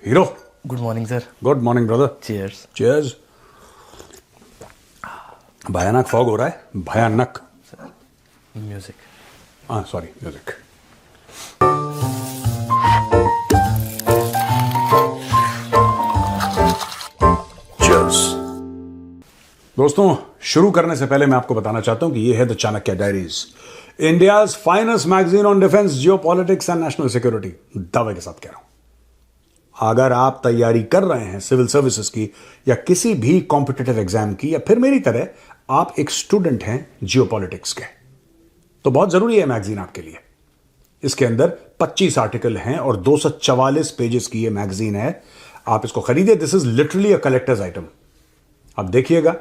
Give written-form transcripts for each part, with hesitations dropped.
Hero. Good morning sir. Good morning brother. Cheers. Cheers. भयानक fog हो रहा है, भयानक। म्यूजिक। हाँ सॉरी, म्यूजिक। चीयर्स। दोस्तों, शुरू करने से पहले मैं आपको बताना चाहता हूं कि यह है the Chanakya diaries, India's finest magazine on defence, geopolitics and national security. दावे के साथ कह रहा हूं, अगर आप तैयारी कर रहे हैं सिविल सर्विसेज की या किसी भी कॉम्पिटिटिव एग्जाम की, या फिर मेरी तरह आप एक स्टूडेंट हैं जियोपॉलिटिक्स के, तो बहुत जरूरी है मैगजीन आपके लिए। इसके अंदर 25 आर्टिकल हैं और 244 पेजेस की ये मैगजीन है। आप इसको खरीदिए। This is literally a collector's item. आप देखिएगा,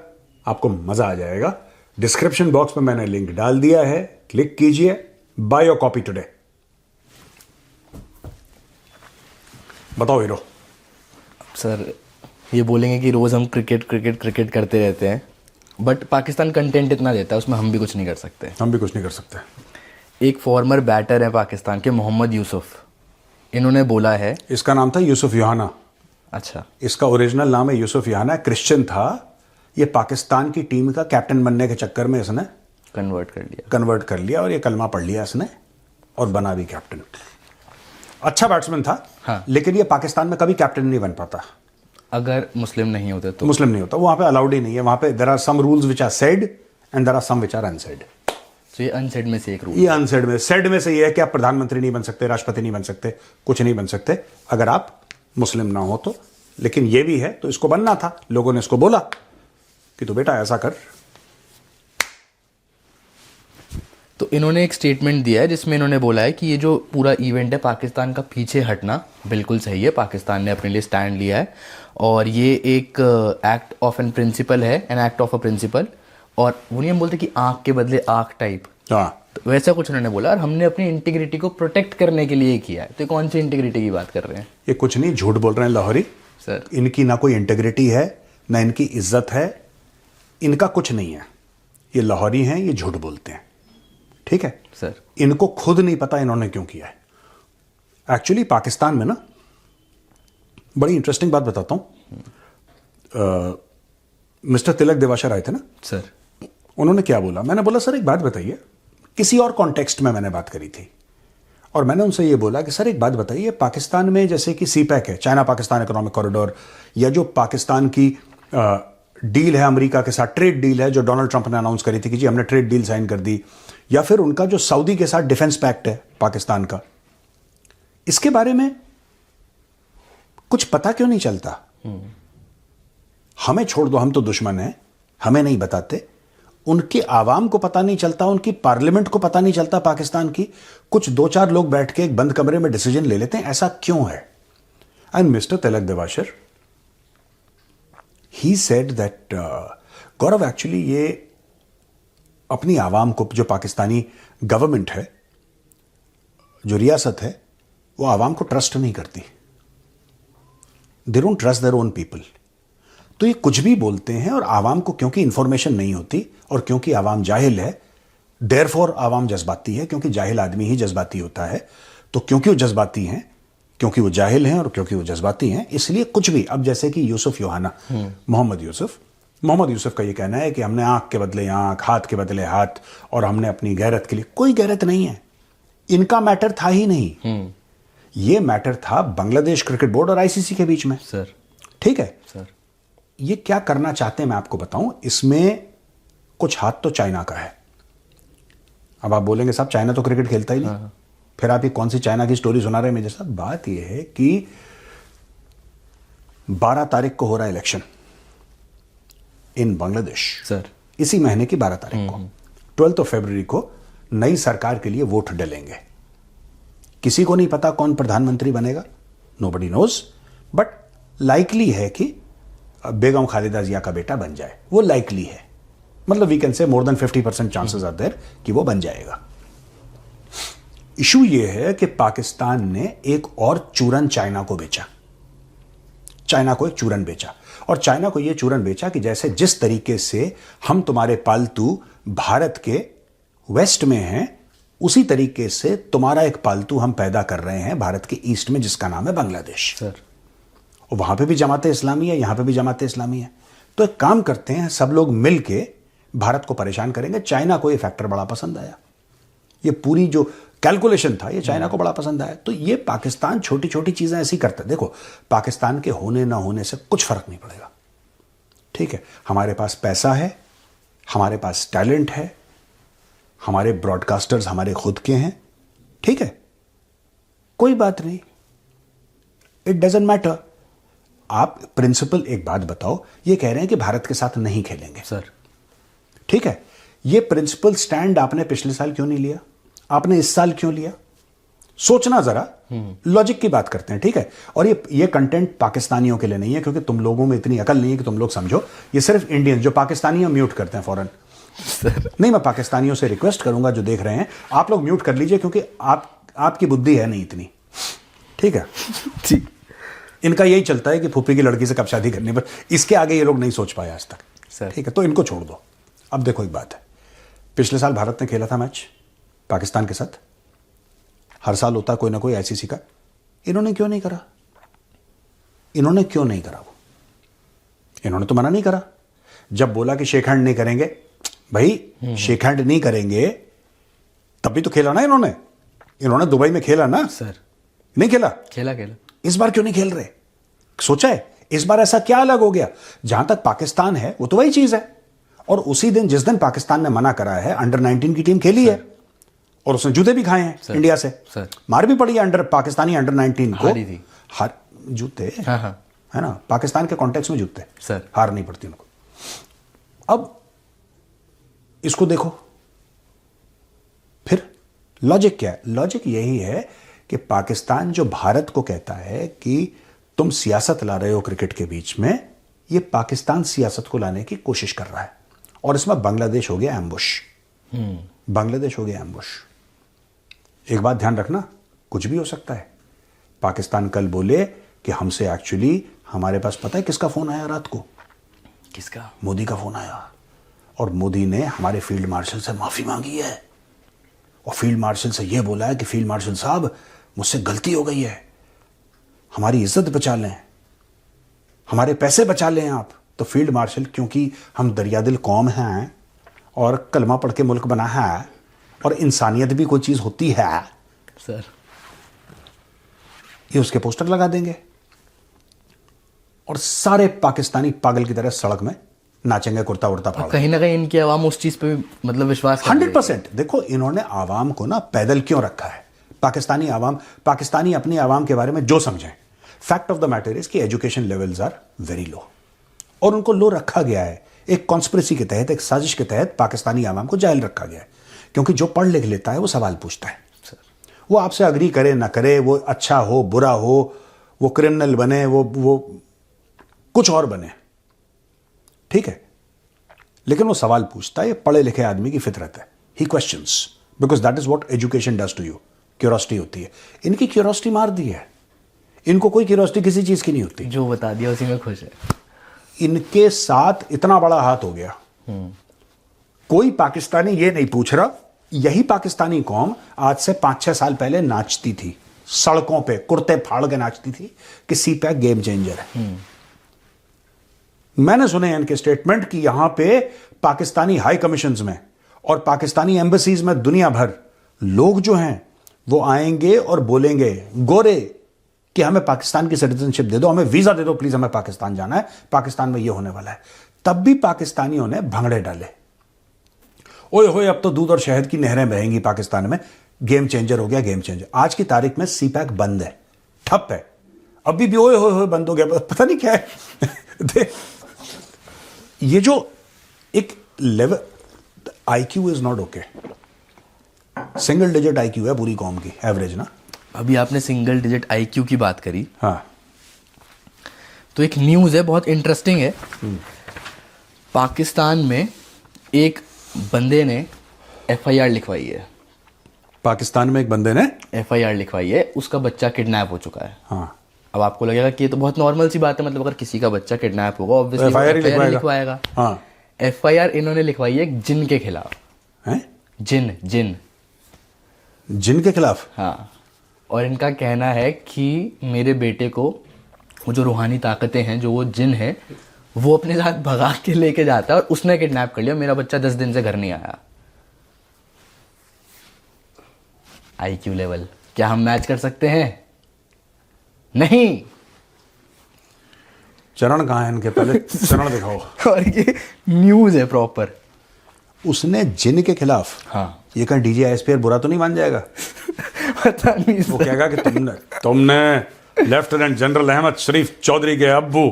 आपको मजा आ जाएगा। डिस्क्रिप्शन बॉक्स में मैंने लिंक डाल दिया है, क्लिक कीजिए, बाय योर कॉपी टुडे। बताओ हीरो। सर, ये बोलेंगे कि रोज़ हम क्रिकेट क्रिकेट क्रिकेट करते रहते हैं, बट पाकिस्तान कंटेंट इतना देता है, उसमें हम भी कुछ नहीं कर सकते। हम भी कुछ नहीं कर सकते। एक फॉर्मर बैटर है पाकिस्तान के, मोहम्मद यूसुफ, इन्होंने बोला है। इसका नाम था यूसुफ योहाना। अच्छा। इसका ओरिजिनल नाम है यूसुफ योहाना, क्रिश्चियन था। ये पाकिस्तान की टीम का कैप्टन बनने के चक्कर में इसने कन्वर्ट कर लिया और ये कलमा पढ़ लिया इसने और बना भी कैप्टन। अच्छा बैट्समैन था। हाँ। लेकिन ये पाकिस्तान में कभी कैप्टन नहीं बन पाता अगर मुस्लिम नहीं होते तो। मुस्लिम नहीं होता, वहां पे अलाउड ही नहीं है। वहां पे there are some rules which are said and there are some which are unsaid. तो ये अनसेड में से एक रूल। ये अनसेड में, सेड में से ये है कि आप प्रधानमंत्री नहीं बन सकते, राष्ट्रपति नहीं बन सकते, कुछ नहीं बन सकते अगर आप मुस्लिम ना हो तो। लेकिन ये भी है, तो इसको बनना था। लोगों ने इसको बोला कि तो बेटा ऐसा कर। तो इन्होंने एक स्टेटमेंट दिया है जिसमें इन्होंने बोला है कि ये जो पूरा इवेंट है, पाकिस्तान का पीछे हटना बिल्कुल सही है। पाकिस्तान ने अपने लिए स्टैंड लिया है और ये एक एक्ट ऑफ एन प्रिंसिपल है, an act of a principle. और वो नहीं हम बोलते कि आंख के बदले आंख टाइप, तो वैसा कुछ उन्होंने बोला। और हमने अपनी इंटीग्रिटी को प्रोटेक्ट करने के लिए किया है। तो कौन सी इंटीग्रिटी की बात कर रहे हैं? ये कुछ नहीं, झूठ बोल रहे हैं लाहौरी सर। इनकी ना कोई इंटीग्रिटी है, ना इनकी इज्जत है, इनका कुछ नहीं है। ये लाहौरी हैं, ये झूठ बोलते हैं, ठीक है सर। इनको खुद नहीं पता इन्होंने क्यों किया है। एक्चुअली पाकिस्तान में ना, बड़ी इंटरेस्टिंग बात बताता हूं। मिस्टर तिलक देवाशर आए थे ना सर। उन्होंने क्या बोला, मैंने बोला सर एक बात बताइए, किसी और कॉन्टेक्स्ट में मैंने बात करी थी और मैंने उनसे ये बोला कि सर एक बात बताइए, पाकिस्तान में जैसे कि सीपैक है, चाइना पाकिस्तान इकोनॉमिक कॉरिडोर, या जो पाकिस्तान की डील है अमेरिका के साथ, ट्रेड डील है जो डोनाल्ड ट्रंप ने अनाउंस करी थी कि जी हमने ट्रेड डील साइन कर दी, या फिर उनका जो सऊदी के साथ डिफेंस पैक्ट है पाकिस्तान का, इसके बारे में कुछ पता क्यों नहीं चलता? हमें छोड़ दो, हम तो दुश्मन हैं, हमें नहीं बताते। उनके आवाम को पता नहीं चलता, उनकी पार्लियामेंट को पता नहीं चलता पाकिस्तान की। कुछ 2-4 लोग बैठ के एक बंद कमरे में डिसीजन ले लेते हैं, ऐसा क्यों है? And mister Tilak Devashar, he said that Gaurav, actually ये अपनी आवाम को, जो पाकिस्तानी गवर्नमेंट है, जो रियासत है, वो आवाम को ट्रस्ट नहीं करती। They don't trust their own people. तो ये कुछ भी बोलते हैं और आवाम को क्योंकि इंफॉर्मेशन नहीं होती और क्योंकि आवाम जाहिल है, देयरफॉर आवाम जज्बाती है, क्योंकि जाहिल आदमी ही जज्बाती होता है। तो क्योंकि वो जज्बाती हैं, क्योंकि वो जाहिल हैं और क्योंकि वो जज्बाती हैं, इसलिए कुछ भी, अब जैसे कि यूसुफ योहाना, मोहम्मद यूसुफ का ये कहना है कि हमने आंख के बदले आंख, हाथ के बदले हाथ, और हमने अपनी गैरत के लिए, कोई गैरत नहीं है। इनका मैटर था ही नहीं। ये मैटर था बांग्लादेश क्रिकेट बोर्ड और आईसीसी के बीच में, सर। ठीक है सर, ये क्या करना चाहते हैं मैं आपको बताऊं। इसमें कुछ हाथ तो चाइना का है। अब आप बोलेंगे साहब चाइना तो क्रिकेट खेलता ही नहीं। हाँ। फिर आप ये कौन सी चाइना की स्टोरी सुना रहे हैं मेरे साथ? बात यह है कि 12 तारीख को हो रहा है इलेक्शन इन बांग्लादेश, सर। इसी महीने की 12 तारीख को, 12 फरवरी को नई सरकार के लिए वोट डलेंगे। किसी को नहीं पता कौन प्रधानमंत्री बनेगा, नोबडी नोज, बट लाइकली है कि बेगम खालिदा जिया का बेटा बन जाए। वो लाइकली है, मतलब we can say more than 50% chances are there कि वो बन जाएगा। इशू ये है कि पाकिस्तान ने एक और चूरन चाइना को बेचा, चाइना को एक चूरन बेचा, और चाइना को यह चूरन बेचा कि जैसे जिस तरीके से हम तुम्हारे पालतू भारत के वेस्ट में हैं, उसी तरीके से तुम्हारा एक पालतू हम पैदा कर रहे हैं भारत के ईस्ट में, जिसका नाम है बांग्लादेश। सर। और वहां पे भी जमात इस्लामी है, यहां पे भी जमात इस्लामी है। तो एक काम करते हैं, सब लोग मिल के भारत को परेशान करेंगे। चाइना को ये फैक्टर बड़ा पसंद आया, ये पूरी जो कैलकुलेशन था ये चाइना को बड़ा पसंद आया। तो ये पाकिस्तान छोटी छोटी चीजें ऐसी करता है। देखो, पाकिस्तान के होने ना होने से कुछ फर्क नहीं पड़ेगा, ठीक है। हमारे पास पैसा है, हमारे पास टैलेंट है, हमारे ब्रॉडकास्टर्स हमारे खुद के हैं, ठीक है, कोई बात नहीं, इट डजंट मैटर। आप प्रिंसिपल एक बात बताओ, ये कह रहे हैं कि भारत के साथ नहीं खेलेंगे सर, ठीक है। ये प्रिंसिपल स्टैंड आपने पिछले साल क्यों नहीं लिया, आपने इस साल क्यों लिया? सोचना जरा, लॉजिक की बात करते हैं, ठीक है। और ये कंटेंट पाकिस्तानियों के लिए नहीं है, क्योंकि तुम लोगों में इतनी अकल नहीं है कि तुम लोग समझो। ये सिर्फ इंडियन जो पाकिस्तानी म्यूट करते हैं फौरन। नहीं, मैं पाकिस्तानियों से रिक्वेस्ट करूंगा जो देख रहे हैं, आप लोग म्यूट कर लीजिए, क्योंकि आपकी बुद्धि है नहीं इतनी, ठीक है। ठीक, इनका यही चलता है कि फूफी की लड़की से कब शादी करनी, पर इसके आगे ये लोग नहीं सोच पाए आज तक, सर। ठीक है। तो इनको छोड़ दो। अब देखो, एक बात है, पिछले साल भारत ने खेला था मैच पाकिस्तान के साथ, हर साल होता कोई ना कोई आईसीसी का। इन्होंने क्यों नहीं करा? इन्होंने क्यों नहीं करा? वो इन्होंने तो मना नहीं करा। जब बोला कि शेक हैंड नहीं करेंगे, भाई शेक हैंड नहीं करेंगे, तब भी तो खेला ना इन्होंने। इन्होंने दुबई में खेला ना सर, नहीं खेला? खेला। इस बार क्यों नहीं खेल रहे? सोचा है इस बार ऐसा क्या अलग हो गया? जहां तक पाकिस्तान है वो तो वही चीज है। और उसी दिन जिस दिन पाकिस्तान ने मना करा है, अंडर 19 की टीम खेली है और उसने जूते भी खाए हैं इंडिया से, सर। मार भी पड़ी है पाकिस्तानी अंडर 19 को। हारी थी। हार जूते, हाँ हाँ, है ना, पाकिस्तान के कॉन्टेक्स्ट में जूते, सर। हार नहीं पड़ती उनको। अब इसको देखो, फिर लॉजिक क्या है? लॉजिक यही है कि पाकिस्तान जो भारत को कहता है कि तुम सियासत ला रहे हो क्रिकेट के बीच में, ये पाकिस्तान सियासत को लाने की कोशिश कर रहा है। और इसमें बांग्लादेश हो गया एम्बुश, बांग्लादेश हो गया एम्बुश। एक बात ध्यान रखना, कुछ भी हो सकता है। पाकिस्तान कल बोले कि हमसे एक्चुअली, हमारे पास पता है किसका फोन आया रात को? किसका? मोदी का फोन आया, और मोदी ने हमारे फील्ड मार्शल से माफी मांगी है, और फील्ड मार्शल से यह बोला है कि फील्ड मार्शल साहब, मुझसे गलती हो गई है, हमारी इज्जत बचा लें, हमारे पैसे बचा लें आप। तो फील्ड मार्शल, क्योंकि हम दरियादिल कौम हैं और कलमा पढ़ के मुल्क बना है और इंसानियत भी कोई चीज होती है, सर, ये उसके पोस्टर लगा देंगे और सारे पाकिस्तानी पागल की तरह सड़क में नाचेंगे कुर्ता उड़ता फाड़। कहीं ना कहीं इनकी आवाम उस चीज पे मतलब विश्वास 100%। देखो, इन्होंने आवाम को ना पैदल क्यों रखा है? पाकिस्तानी आवाम, पाकिस्तानी अपनी आवाम के बारे में जो समझें, fact of the matter is कि education levels are very low, और उनको लो रखा गया है एक कॉन्स्पिरेसी के तहत, एक साजिश के तहत पाकिस्तानी आवाम को जाहिल रखा गया है। क्योंकि जो पढ़ लिख लेता है वो सवाल पूछता है, वो आपसे अग्री करे ना करे, वो अच्छा हो बुरा हो, वो क्रिमिनल बने, वो कुछ और बने, ठीक है, लेकिन वो सवाल पूछता है। ये पढ़े लिखे आदमी की फितरत है, ही questions, because that is what education does to you. Curiosity होती है। इनकी क्यूरियोसिटी मार दी है, इनको कोई क्यूरियोसिटी किसी चीज की नहीं होती। जो बता दिया उसी में खुश है। इनके साथ इतना बड़ा हाथ हो गया, कोई पाकिस्तानी ये नहीं पूछ रहा। यही पाकिस्तानी कौम आज से 5-6 साल पहले नाचती थी सड़कों पे, कुर्ते फाड़ के नाचती थी कि सीपैक गेम चेंजर है। मैंने सुने हैं इनके स्टेटमेंट कि यहां पे पाकिस्तानी हाई कमीशंस में और पाकिस्तानी एम्बेसीज में दुनिया भर लोग जो हैं वो आएंगे और बोलेंगे, गोरे, कि हमें पाकिस्तान की सिटीजनशिप दे दो, हमें वीजा दे दो प्लीज, हमें पाकिस्तान जाना है, पाकिस्तान में ये होने वाला है। तब भी पाकिस्तानियों ने भंगड़े डाले, ओए होए अब तो दूध और शहद की नहरें बहेंगी पाकिस्तान में, गेम चेंजर हो गया, गेम चेंजर। आज की तारीख में सीपैक बंद है, ठप है, अभी भी ओए होए बंद हो गया, पता नहीं क्या है। ये जो एक level, IQ is not okay, single digit IQ है पूरी कौम की एवरेज ना। अभी आपने सिंगल डिजिट आईक्यू की बात करी, हाँ, तो एक न्यूज़ है बहुत इंटरेस्टिंग है। पाकिस्तान में एक बंदे ने एफआईआर लिखवाई है। पाकिस्तान में एक बंदे ने एफआईआर लिखवाई है, उसका बच्चा किडनैप हो चुका है। हाँ, अब आपको लगेगा कि ये तो बहुत नॉर्मल सी बात है, मतलब अगर किसी का बच्चा किडनैप होगा ऑब्वियसली FIR एफआईआर लिखवाएगा। हाँ, एफआईआर इन्होंने लिखवाई है एक जिन के खिलाफ। हैं? जिन जिन जिन के खिलाफ? हाँ, और इनका कहना है कि मेरे बेटे को वो जो रूहानी ताकतें हैं, जो वो जिन है, वो अपने साथ भगा के लेके जाता है और उसने किडनैप कर लिया, मेरा बच्चा 10 दिन से घर नहीं आया। IQ लेवल क्या हम मैच कर सकते हैं? नहीं। चरण कहाँ है इनके, पहले चरण दिखाओ। और ये न्यूज़ है प्रॉपर। उसने जिन के खिलाफ, हाँ। ये कहीं डीजी ISPR बुरा तो नहीं मान जाएगा? पता नहीं वो सर। कहेगा कि तुमने लेफ्टिनेंट जनरल अहमद शरीफ चौधरी के अब्बू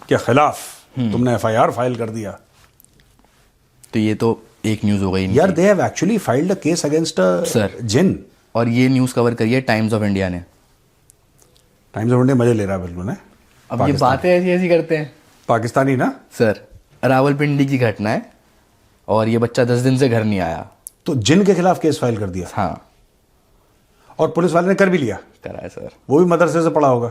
के खिलाफ तुमने FIR फाइल कर दिया। तो ये तो एक न्यूज़ हो गई इनकी। यार, they have actually filed a case against Sir. जिन। और ये न्यूज़ कवर करी है टाइम्स ऑफ इंडिया ने। टाइम्स ऑफ इंडिया मजे ले रहा है बिल्कुल, है अब ये बातें ऐसी ऐसी करते हैं पाकिस्तानी ना। सर। रावलपिंडी की घटना है और ये बच्चा 10 दिन से घर नहीं आया। तो जिन के खिलाफ केस फाइल कर दिया हाँ, और पुलिस वाले ने कर भी लिया। करा है सर। वो भी मदरसे से पढ़ा होगा।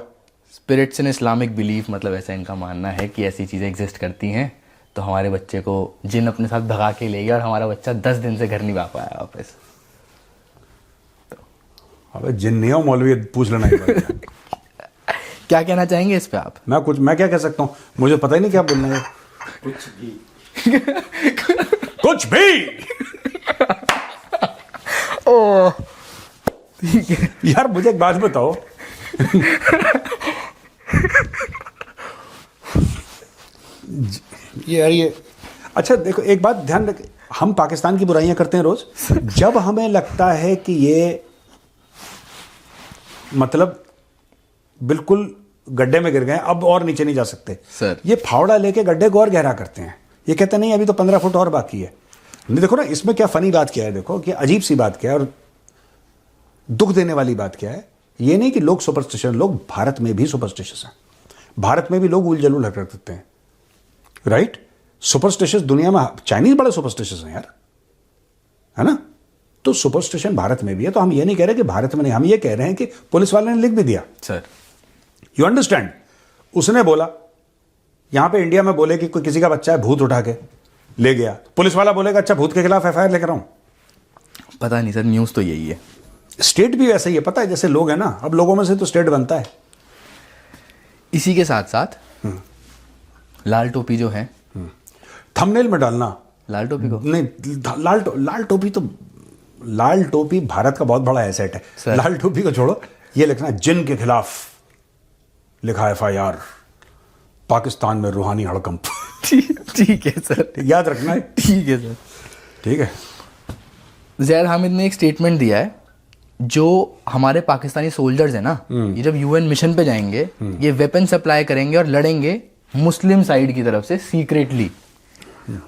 स्पिरिट्स इन इस्लामिक बिलीफ, मतलब ऐसा इनका मानना है कि ऐसी चीज़ें एग्जिस्ट करती हैं, तो हमारे बच्चे को जिन अपने साथ भगा के ले गया और हमारा बच्चा 10 दिन से घर नहीं आ पाया वापस। अबे जिन नहीं हो मौलवी, पूछ लेना एक बार। क्या कहना चाहेंगे इस पे आप? मैं क्या कह सकता हूँ, मुझे पता ही नहीं क्या बोलना है। कुछ भी। ओह ठीक है। यार मुझे एक बात बताओ, ये अच्छा देखो, एक बात ध्यान रख, हम पाकिस्तान की बुराइयां करते हैं रोज। जब हमें लगता है कि ये मतलब बिल्कुल गड्ढे में गिर गए, अब और नीचे नहीं जा सकते सर। ये फावड़ा लेके गड्ढे को और गहरा करते हैं। ये कहते नहीं अभी तो 15 फुट और बाकी है। नहीं, देखो ना इसमें क्या फनी बात क्या है, देखो कि अजीब सी बात क्या है और दुख देने वाली बात क्या है। ये नहीं कि लोग सुपरस्टिशन, लोग भारत में भी सुपरस्टिशियस हैं। भारत में भी लोग उल जलूल हरकत करते हैं, राइट। सुपरस्टिशियस दुनिया में चाइनीज बड़े सुपरस्टिशियस हैं यार, है ना। तो सुपरस्टिशन भारत में भी है। तो हम ये नहीं कह रहे कि भारत में नहीं, हम ये कह रहे हैं कि पुलिस वाले ने लिख भी दिया। सर यू अंडरस्टैंड, उसने बोला यहां पे इंडिया में बोले कि कोई किसी का बच्चा है, भूत उठा के ले गया, पुलिस वाला बोलेगा अच्छा भूत के खिलाफ FIR लेकर आऊं। पता नहीं सर, न्यूज़ तो यही है। स्टेट भी वैसे ही है, पता है, जैसे लोग हैं ना, अब लोगों में से तो स्टेट बनता है। इसी के साथ साथ लाल टोपी जो है, थंबनेल में डालना लाल टोपी को नहीं, लाल टोपी भारत का बहुत बड़ा एसेट है। सर। लाल टोपी को छोड़ो, ये लिखना जिन के खिलाफ लिखा FIR, पाकिस्तान में रूहानी हड़कंप। ठीक है सर, याद रखना है। ठीक है सर। ठीक है। ज़ैद हामिद ने एक स्टेटमेंट दिया है, जो हमारे पाकिस्तानी सोल्जर्स हैं ना, ये जब UN मिशन पे जाएंगे, ये वेपन सप्लाई करेंगे और लड़ेंगे मुस्लिम साइड की तरफ से सीक्रेटली,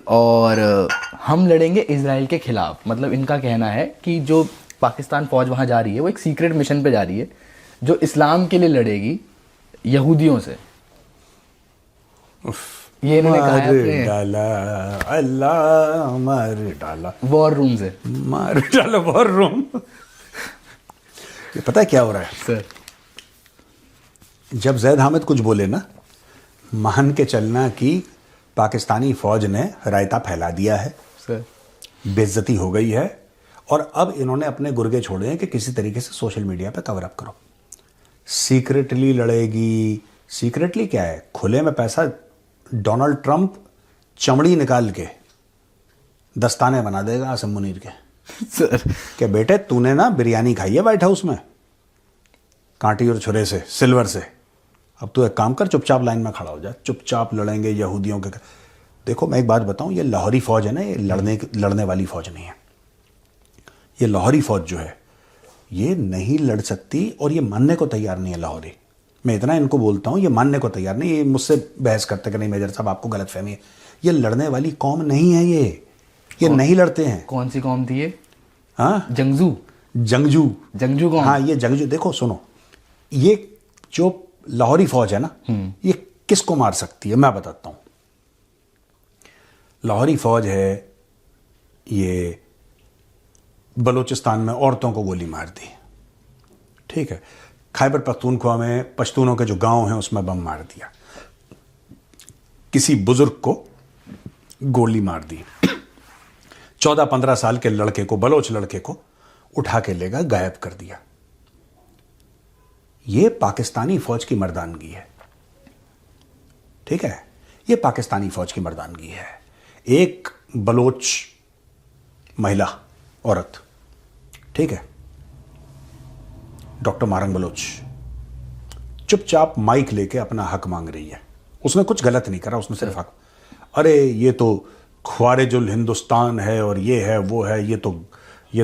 और हम लड़ेंगे इजराइल के खिलाफ। मतलब इनका कहना है कि जो पाकिस्तान फौज वहाँ जा रही है वो एक सीक्रेट मिशन पे जा रही है, जो इस्लाम के लिए लड़ेगी यहूदियों से। ये इन्होंने कहा है अपने डाला अल्लाह, मार डाला वॉर रूम से, मार डाला वॉर रूम। ये पता है क्या हो रहा है सर? जब ज़ैद हामिद कुछ बोले ना, मान के चलना कि पाकिस्तानी फौज ने रायता फैला दिया है, सर बेइज्जती हो गई है, और अब इन्होंने अपने गुर्गे छोड़े हैं कि किसी तरीके से सोशल मीडिया पे कवर अप करो। सीक्रेटली लड़ेगी। सीक्रेटली क्या है, खुले में पैसा डोनाल्ड ट्रंप चमड़ी निकाल के दस्ताने बना देगा आसिम मुनीर के। सर कि बेटे तूने ना बिरयानी खाई है व्हाइट हाउस में कांटी और छुरे से, सिल्वर से, अब तू एक काम कर, चुपचाप लाइन में खड़ा हो जा, चुपचाप लड़ेंगे यहूदियों के। देखो मैं एक बात बताऊं, ये लाहौरी फौज है ना, ये लड़ने वाली फौज नहीं है। ये लाहौरी फौज जो है ये नहीं लड़ सकती, और ये मानने को तैयार नहीं है लाहौरी। मैं इतना इनको बोलता हूं, ये मानने को तैयार नहीं। ये मुझसे बहस करते कि नहीं मेजर साहब आपको गलतफहमी है। ये लड़ने वाली कौम नहीं है, ये नहीं लड़ते हैं। कौन सी कौम थी ये? हाँ, जंगजू जंगजू कौन? हाँ, ये जंगजू। देखो सुनो, ये जो लाहौरी फौज है ना, ये किसको मार सकती है मैं बताता हूं। लाहौरी फौज है, ये बलूचिस्तान में औरतों को गोली मार दी, ठीक है। खैबर पख्तूनख्वा में पश्तूनों के जो गांव हैं उसमें बम मार दिया, किसी बुजुर्ग को गोली मार दी, 14-15 साल के लड़के को, बलोच लड़के को उठा के लेगा, गायब कर दिया। ये पाकिस्तानी फौज की मर्दानगी है। ठीक है, ये पाकिस्तानी फौज की मर्दानगी है। एक बलोच महिला औरत, ठीक है, डॉक्टर मारंग बलोच, चुपचाप माइक लेके अपना हक मांग रही है। उसने कुछ गलत नहीं करा, उसने सिर्फ हक, अरे ये तो ख्वारिजुल हिंदुस्तान है और ये है वो है, ये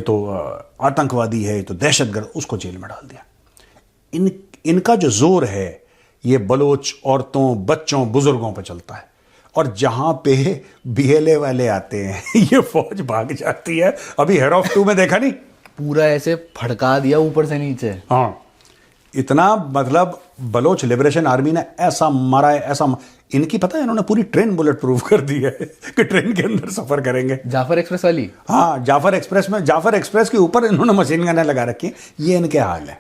तो आतंकवादी है, ये तो दहशतगर्द, उसको जेल में डाल दिया। इनका जो जोर है ये बलोच औरतों, बच्चों, बुजुर्गों पर चलता है, और जहां पे बीएलए वाले आते हैं ये फौज भाग जाती है। अभी हेयर ऑफ 2 में देखा नहीं, पूरा ऐसे फड़का दिया ऊपर से नीचे। हाँ, इतना मतलब बलोच लिबरेशन आर्मी ने ऐसा मारा है, इनकी पता है, इन्होंने पूरी ट्रेन बुलेट प्रूफ कर दी है कि ट्रेन के अंदर सफर करेंगे। जाफर एक्सप्रेस वाली, हाँ, जाफर एक्सप्रेस के ऊपर इन्होंने मशीन गनें लगा रखी हैं। ये इनके हाल है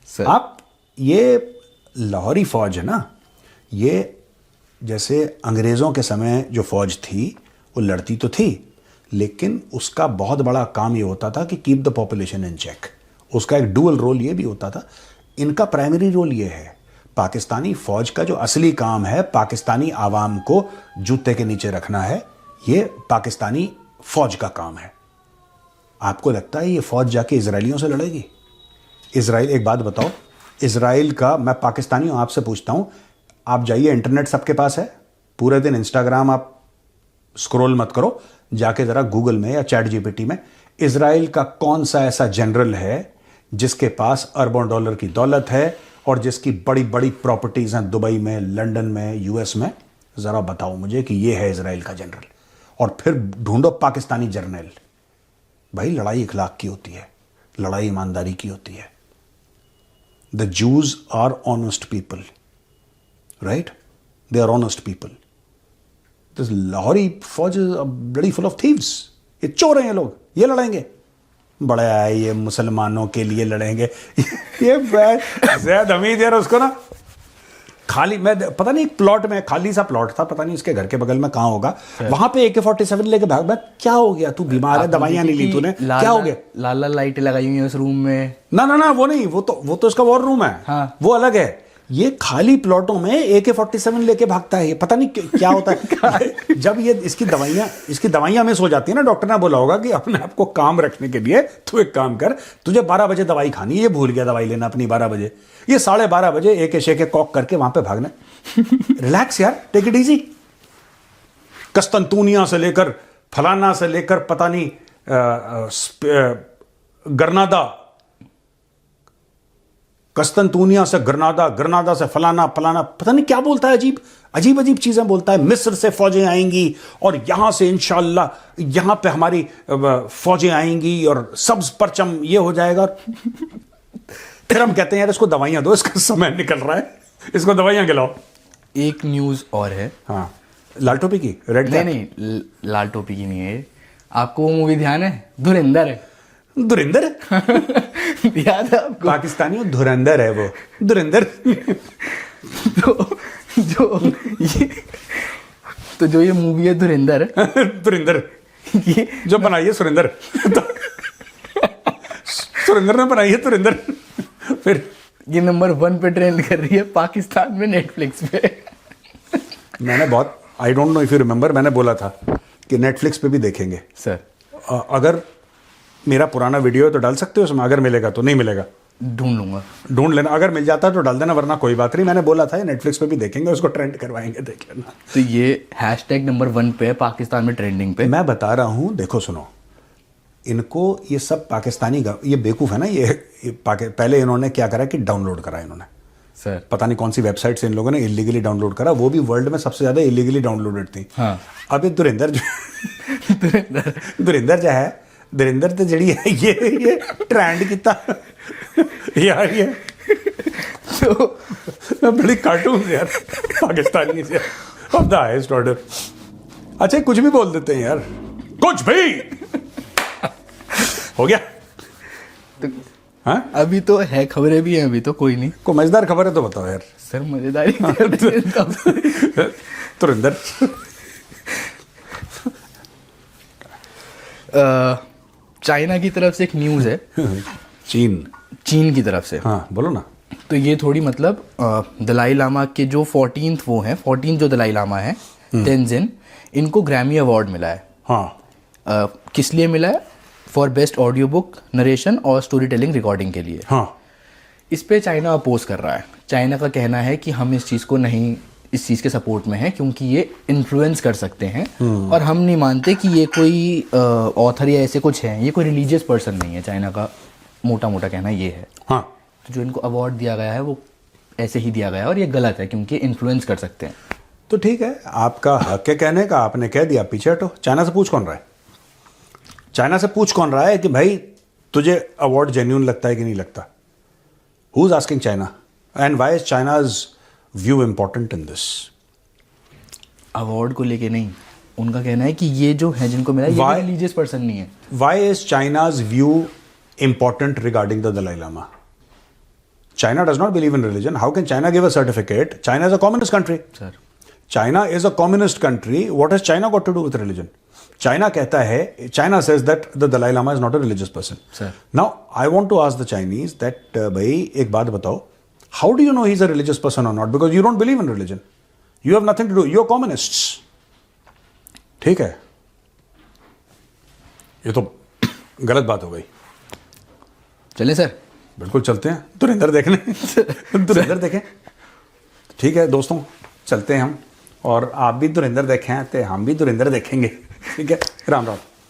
सर। आप, ये लाहौरी फौज है ना, ये जैसे अंग्रेज़ों के समय जो फौज थी वो लड़ती तो थी, लेकिन उसका बहुत बड़ा काम ये होता था कि keep the population in check. उसका एक डुअल रोल ये भी होता था। इनका प्राइमरी रोल ये है, पाकिस्तानी फौज का जो असली काम है पाकिस्तानी आवाम को जूते के नीचे रखना है, ये पाकिस्तानी फौज का काम है। आपको लगता है ये फौज जाके इजरायलियों से लड़ेगी? इजराइल, एक बात बताओ, इजराइल का, मैं पाकिस्तानी हूं, आपसे पूछता हूं, आप जाइए, इंटरनेट सबके पास है, पूरे दिन इंस्टाग्राम आप स्क्रॉल मत करो, जाके जरा गूगल में या चैट जीपीटी में, इजराइल का कौन सा ऐसा जनरल है जिसके पास अरबों डॉलर की दौलत है और जिसकी बड़ी बड़ी प्रॉपर्टीज हैं दुबई में, लंदन में, यूएस में? जरा बताओ मुझे कि ये है इजराइल का जनरल, और फिर ढूंढो पाकिस्तानी जर्नल। भाई लड़ाई इखलाक की होती है, लड़ाई ईमानदारी की होती है। The Jews are honest people, right? They are honest people. This Lahori फौज is bloody full of thieves. ये चोर हैं ये लोग, ये लड़ेंगे, बड़ा है ये मुसलमानों के लिए लड़ेंगे। ये जैद हमीद यार, उसको ना खाली, मैं पता नहीं प्लॉट में, खाली सा प्लॉट था, पता नहीं इसके घर के बगल में कहाँ होगा, वहां पे AK-47 लेके भाग। मैं, क्या हो गया, तू बीमार है, दवाइयां नहीं ली तूने, क्या हो गया? लाल लाल लाइटें लगाई हुई हैं उस रूम में। ना वो नहीं, वो तो इसका वॉर रूम है। हाँ। वो अलग है। ये खाली प्लॉटों में AK-47 लेके भागता है। ये पता नहीं क्या होता है। जब ये इसकी दवाइयां मिस हो जाती है ना, डॉक्टर ने बोला होगा कि अपने आप को काम रखने के लिए तू एक काम कर, तुझे 12 बजे दवाई खानी है, ये भूल गया दवाई लेना अपनी 12 बजे, ये 12:30 बजे AK कॉक करके वहां पे भागना। रिलैक्स यार, टेक इट इजी। कस्तंतूनिया से लेकर फलाना से लेकर पता नहीं गरनादा, कस्तंतूनिया से ग्रनादा, ग्रनादा से फलाना फलाना, पता नहीं क्या बोलता है, अजीब अजीब चीजें बोलता है। मिस्र से फौजें आएंगी और यहां से इंशाअल्लाह यहां पे हमारी फौजें आएंगी और सब्ज परचम ये हो जाएगा। फिर हम कहते हैं यार इसको दवाइयां दो, इसका समय निकल रहा है, इसको दवाइयां खिलाओ। एक न्यूज और है। हाँ, लाल टोपी की, रेड कैप? नहीं, लाल टोपी की नहीं है। आपको वो मूवी ध्यान है, धुरंधर? धुरंधर याद है आपको? पाकिस्तानी धुरंधर है वो, धुरंधर। तो जो ये मूवी है धुरंधर, धुरंधर ये जो बनाई है सुरेंद्र, सुरेंद्र ने बनाई है धुरंधर। फिर ये नंबर 1 पे ट्रेंड कर रही है पाकिस्तान में, नेटफ्लिक्स पे। मैंने बहुत, I don't know if you remember, मैंने बोला था कि नेटफ्लिक्स पे भी देखेंगे सर। अगर मेरा पुराना वीडियो है तो डाल सकते हो उसमें, अगर मिलेगा तो, नहीं मिलेगा ढूंढ लूंगा, ढूंढ लेना, अगर मिल जाता है तो डाल देना, वरना कोई बात नहीं। मैंने बोला था नेटफ्लिक्स पे भी देखेंगे, उसको ट्रेंड करवाएंगे, देख लेना। तो ये हैशटैग नंबर 1 पे है पाकिस्तान में, ट्रेंडिंग पे। मैं बता रहा हूं, देखो सुनो, इनको ये सब पाकिस्तानी ये बेवकूफ है ना, ये पहले इन्होंने क्या करा कि डाउनलोड करा इन्होंने, सर पता नहीं कौन सी वेबसाइट से इन लोगों ने इलीगली डाउनलोड करा, वो भी वर्ल्ड में सबसे ज्यादा इलीगली डाउनलोड थी। हाँ। अब ये धुरंधर जो है, धुरंधर तो जड़ी है ये ट्रेंड किता यार, ये तो बड़ी कार्टून यार पाकिस्तानी से ऑफ द हाईएस्ट ऑर्डर। अच्छा कुछ भी बोल देते हैं यार, कुछ भी हो गया। तो हाँ, अभी तो है, खबरें भी हैं अभी तो, कोई नहीं। कोई मजेदार खबर है तो बताओ यार। सर मजेदारी धुरंधर चाइना की तरफ से एक न्यूज़ है। चीन चीन की तरफ से। हाँ बोलो ना। तो ये थोड़ी मतलब दलाई लामा के जो 14th वो हैं, 14 जो दलाई लामा है तेंजिन, इनको ग्रैमी अवार्ड मिला है। हाँ, किस लिए मिला है? For best audio book narration और स्टोरी टेलिंग रिकॉर्डिंग के लिए। हाँ, इस पे चाइना अपोज कर रहा है। चाइना का कहना है कि हम इस चीज़ को नहीं, इस चीज़ के सपोर्ट में है क्योंकि ये इन्फ्लुएंस कर सकते हैं और हम नहीं मानते कि ये कोई ऑथर या ऐसे कुछ है, ये कोई रिलीजियस पर्सन नहीं है। चाइना का मोटा मोटा कहना ये है। हाँ, तो जो इनको अवार्ड दिया गया है वो ऐसे ही दिया गया है और ये गलत है क्योंकि इन्फ्लुएंस कर सकते हैं। तो ठीक है, आपका हक है कहने का, आपने कह दिया, पीछे हटो। चाइना से पूछ कौन रहा है? चाइना से पूछ कौन रहा है कि भाई तुझे अवार्ड जेन्यून लगता है कि नहीं लगता? Who is asking China and why is China's view important in this? Award को लेके नहीं, उनका कहना है कि ये जो है जिनको मिला है, ये रिलीजियस पर्सन नहीं है। Why is China's view important regarding the Dalai Lama? China does not believe in religion. How can China give a certificate? China is a communist country. Sir. China is a communist country. What has China got to do with religion? China कहता है, China says that the Dalai Lama is not a religious person. Sir. Now, I want to ask the Chinese that भाई एक बात बताओ, how do you know he's a religious person or not? Because you don't believe in religion. You have nothing to do. You're communists. ठीक है, ये तो गलत बात हो गई। चले सर, बिल्कुल चलते हैं धुरंधर देखने। धुरंधर देखें, ठीक है दोस्तों, चलते हैं हम, और आप भी धुरंधर देखें तो हम भी धुरंधर देखेंगे। ठीक है, राम राम।